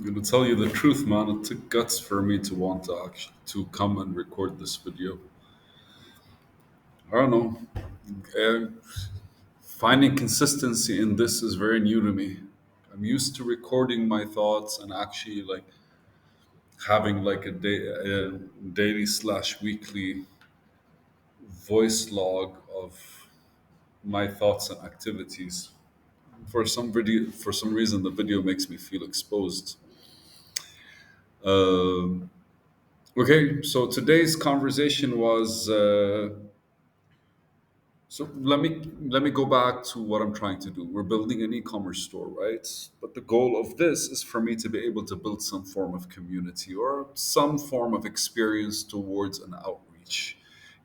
gonna tell you the truth, man. It took guts for me to want to actually to come and record this video. I don't know. Uh, Finding consistency in this is very new to me. I'm used to recording my thoughts and actually like having like a daily slash weekly voice log of my thoughts and activities. For some reason, the video makes me feel exposed. Um okay, so today's conversation was. So let me go back to what I'm trying to do. We're building an e-commerce store, right? But the goal of this is for me to be able to build some form of community or some form of experience towards an outreach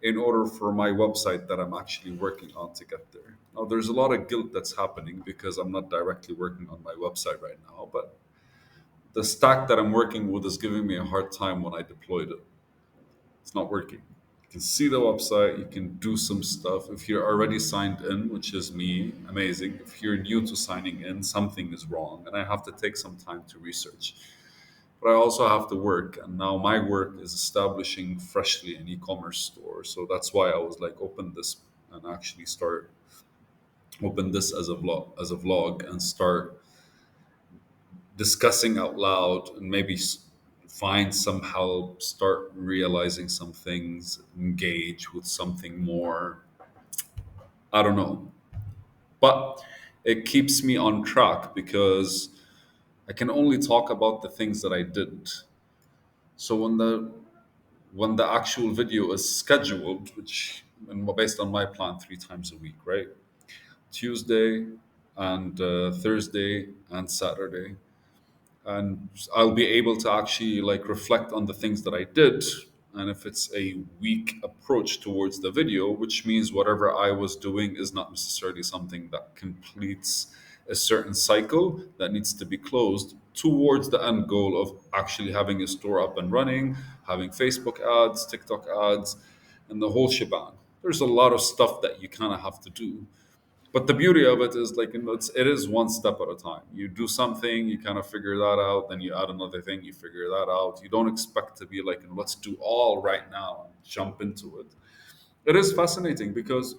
in order for my website that I'm actually working on to get there. Now there's a lot of guilt that's happening because I'm not directly working on my website right now, but the stack that I'm working with is giving me a hard time when I deployed it. It's not working. You can see the website, you can do some stuff. If you're already signed in, which is me, amazing. If you're new to signing in, something is wrong, and I have to take some time to research. But I also have to work, and now my work is establishing freshly an e-commerce store. So that's why I was like, open this and actually start open this as a vlog, and start discussing out loud and maybe find some help, start realizing some things, engage with something more. I don't know. But it keeps me on track because I can only talk about the things that I did. So when the actual video is scheduled, which and based on my plan 3 times a week, right? Tuesday and Thursday and Saturday, and I'll be able to actually like reflect on the things that I did. And if it's a weak approach towards the video, which means whatever I was doing is not necessarily something that completes a certain cycle that needs to be closed towards the end goal of actually having a store up and running, having Facebook ads, TikTok ads, and the whole shebang. There's a lot of stuff that you kind of have to do, but the beauty of it is like, it is one step at a time. You do something, you kind of figure that out, then you add another thing, you figure that out. You don't expect to be like, let's do all right now and jump into it. It is fascinating because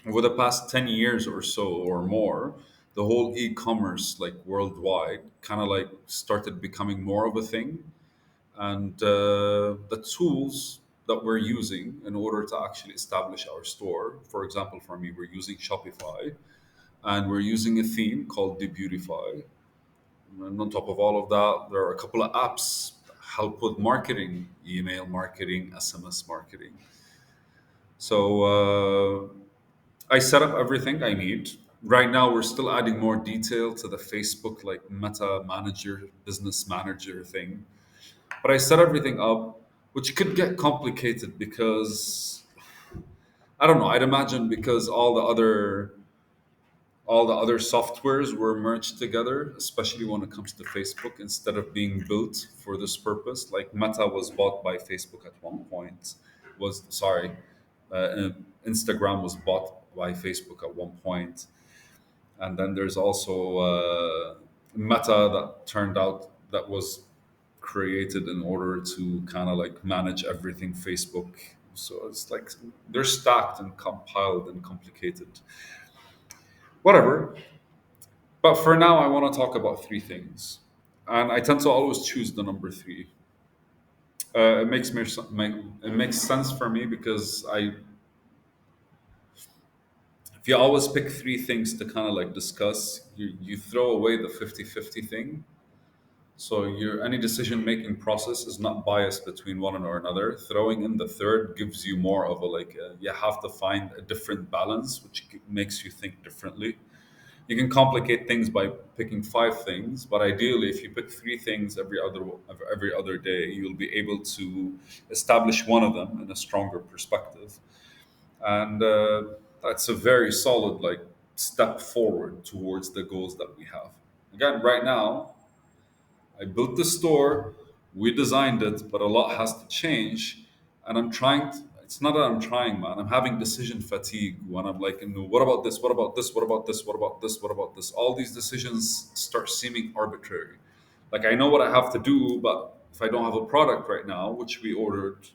over the past 10 years or so or more, the whole e-commerce like worldwide kind of like started becoming more of a thing. And the tools that we're using in order to actually establish our store, for example, for me, we're using Shopify, and we're using a theme called the Beautify. And on top of all of that, there are a couple of apps that help with marketing, email marketing, SMS marketing. So I set up everything I need. Right now, we're still adding more detail to the Facebook like meta manager, business manager thing. But I set everything up, which could get complicated because I don't know. I'd imagine because all the other softwares were merged together, especially when it comes to Facebook, instead of being built for this purpose. Like Meta was bought by Facebook at one point. Was sorry, Instagram was bought by Facebook at one point, and then there's also Meta that turned out that was created in order to kind of like manage everything Facebook. So it's like they're stacked and compiled and complicated. Whatever. But for now, I want to talk about three things, and I tend to always choose the number three. It makes sense for me because if you always pick three things to kind of like discuss, you throw away the 50-50 thing. So your any decision making process is not biased between one or another. Throwing in the third gives you more of a like you have to find a different balance, which makes you think differently. You can complicate things by picking five things, but ideally, if you pick three things every other day, you'll be able to establish one of them in a stronger perspective, and that's a very solid like step forward towards the goals that we have. Again, right now, I built the store, we designed it, but a lot has to change. And it's not that I'm trying, man. I'm having decision fatigue when I'm like, what about this? What about this? What about this? What about this? What about this? All these decisions start seeming arbitrary. Like I know what I have to do, but if I don't have a product right now, which we ordered,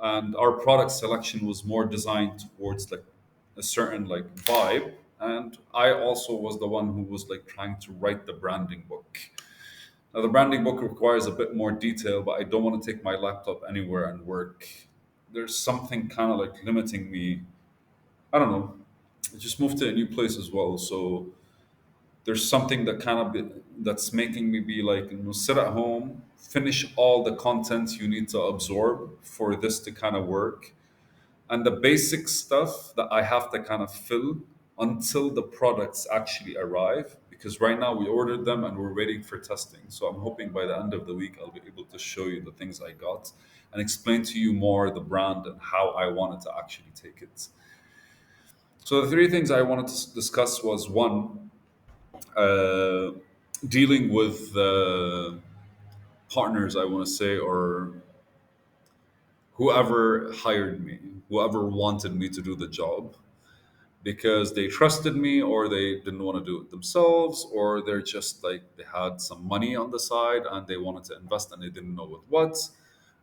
and our product selection was more designed towards like a certain like vibe, and I also was the one who was like trying to write the branding book. Now the branding book requires a bit more detail, but I don't want to take my laptop anywhere and work. There's something kind of like limiting me. I don't know. I just moved to a new place as well, so there's something that that's making me be like, sit at home, finish all the content you need to absorb for this to kind of work, and the basic stuff that I have to kind of fill until the products actually arrive. Because right now we ordered them and we're waiting for testing. So I'm hoping by the end of the week I'll be able to show you the things I got and explain to you more the brand and how I wanted to actually take it. So the three things I wanted to discuss was one, uh, dealing with partners, I want to say, or whoever hired me, whoever wanted me to do the job, because they trusted me or they didn't want to do it themselves, or they're just like they had some money on the side and they wanted to invest and they didn't know with what.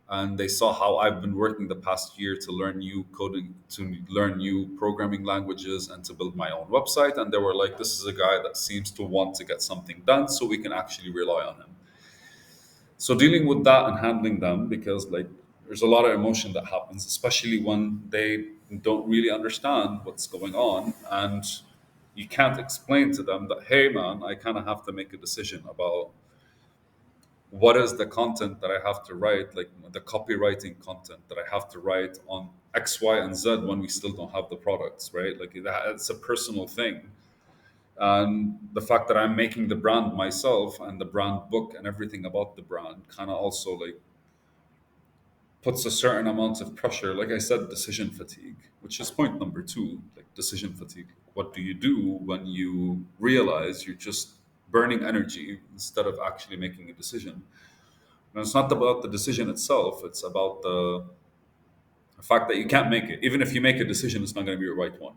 And they saw how I've been working the past year to learn new coding, to learn new programming languages, and to build my own website. And they were like, this is a guy that seems to want to get something done, so we can actually rely on him. So dealing with that and handling them, because like there's a lot of emotion that happens, especially when they don't really understand what's going on, and you can't explain to them that, hey man, I kind of have to make a decision about what is the content that I have to write, like the copywriting content that I have to write on X, Y, and Z when we still don't have the products, right? Like it's a personal thing. And the fact that I'm making the brand myself and the brand book and everything about the brand kind of also like puts a certain amount of pressure. Like I said, decision fatigue, which is point number two, like decision fatigue. What do you do when you realize you're just burning energy instead of actually making a decision? And it's not about the decision itself, it's about the fact that you can't make it. Even if you make a decision, it's not going to be the right one.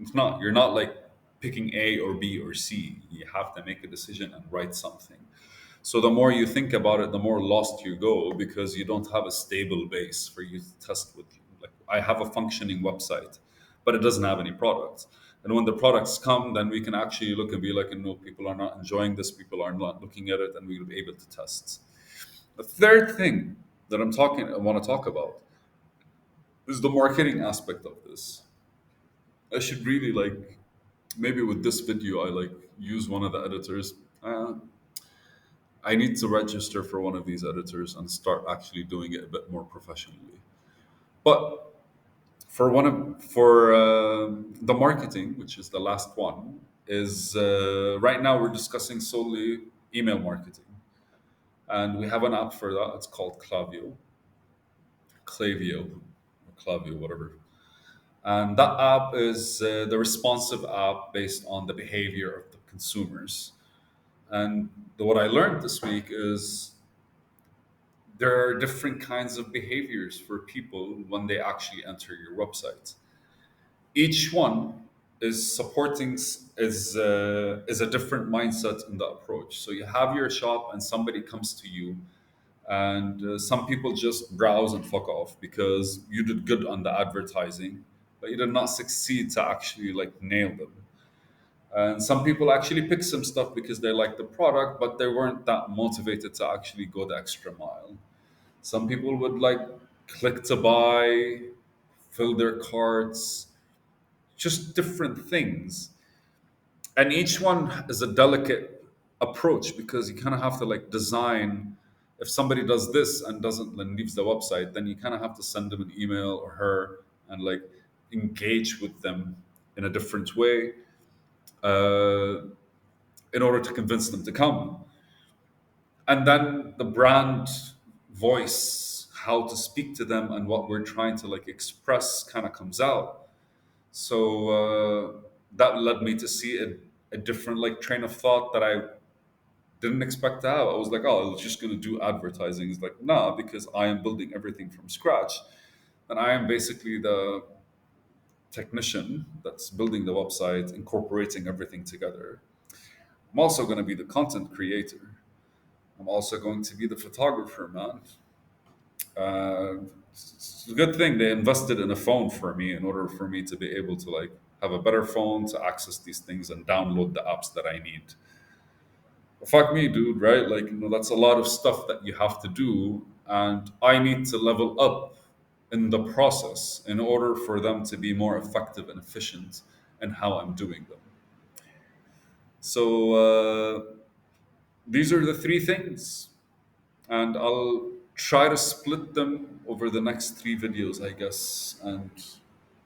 It's not. You're not like picking A or B or C. You have to make a decision and write something. So the more you think about it, the more lost you go because you don't have a stable base for you to test with. Like I have a functioning website, but it doesn't have any products. And when the products come, then we can actually look and be like, no, people are not enjoying this. People are not looking at it, and we'll be able to test. The third thing that I want to talk about is the marketing aspect of this. I should really like maybe with this video I like use one of the editors. I need to register for one of these editors and start actually doing it a bit more professionally. But for the marketing, which is the last one, is right now we're discussing solely email marketing, and we have an app for that. It's called Clavio, or Clavio, whatever. And that app is the responsive app based on the behavior of the consumers. And what I learned this week is there are different kinds of behaviors for people when they actually enter your website. Each one is supporting is a different mindset in the approach. So you have your shop and somebody comes to you, and some people just browse and fuck off because you did good on the advertising, but you did not succeed to actually like nail them. And some people actually pick some stuff because they like the product, but they weren't that motivated to actually go the extra mile. Some people would like click to buy, fill their carts, just different things. And each one is a delicate approach because you kind of have to like design. If somebody does this and doesn't then leaves the website, then you kind of have to send them an email or her and like engage with them in a different way uh, in order to convince them to come. And then the brand voice, how to speak to them and what we're trying to like express kind of comes out. So that led me to see a different like train of thought that I didn't expect to have. I was like, oh, I was just going to do advertising. It's like, nah, because I am building everything from scratch. And I am basically the technician that's building the website, incorporating everything together. I'm also going to be the content creator. I'm also going to be the photographer, man. Uh, it's a good thing they invested in a phone for me in order for me to be able to like have a better phone to access these things and download the apps that I need. Fuck me, dude, right? Like, that's a lot of stuff that you have to do, and I need to level up in the process in order for them to be more effective and efficient in how I'm doing them. So, these are the three things, and I'll try to split them over the next three videos, I guess, and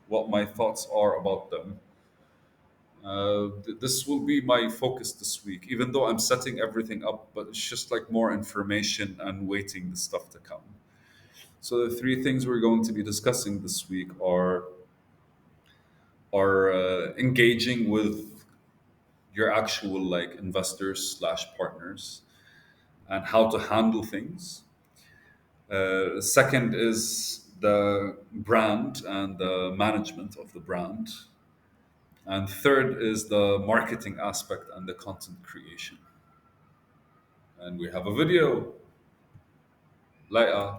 what my thoughts are about them. This will be my focus this week, even though I'm setting everything up, but it's just like more information and waiting the stuff to come. So the three things we're going to be discussing this week are engaging with your actual like investors slash partners and how to handle things. Second is the brand and the management of the brand. And third is the marketing aspect and the content creation. And we have a video later.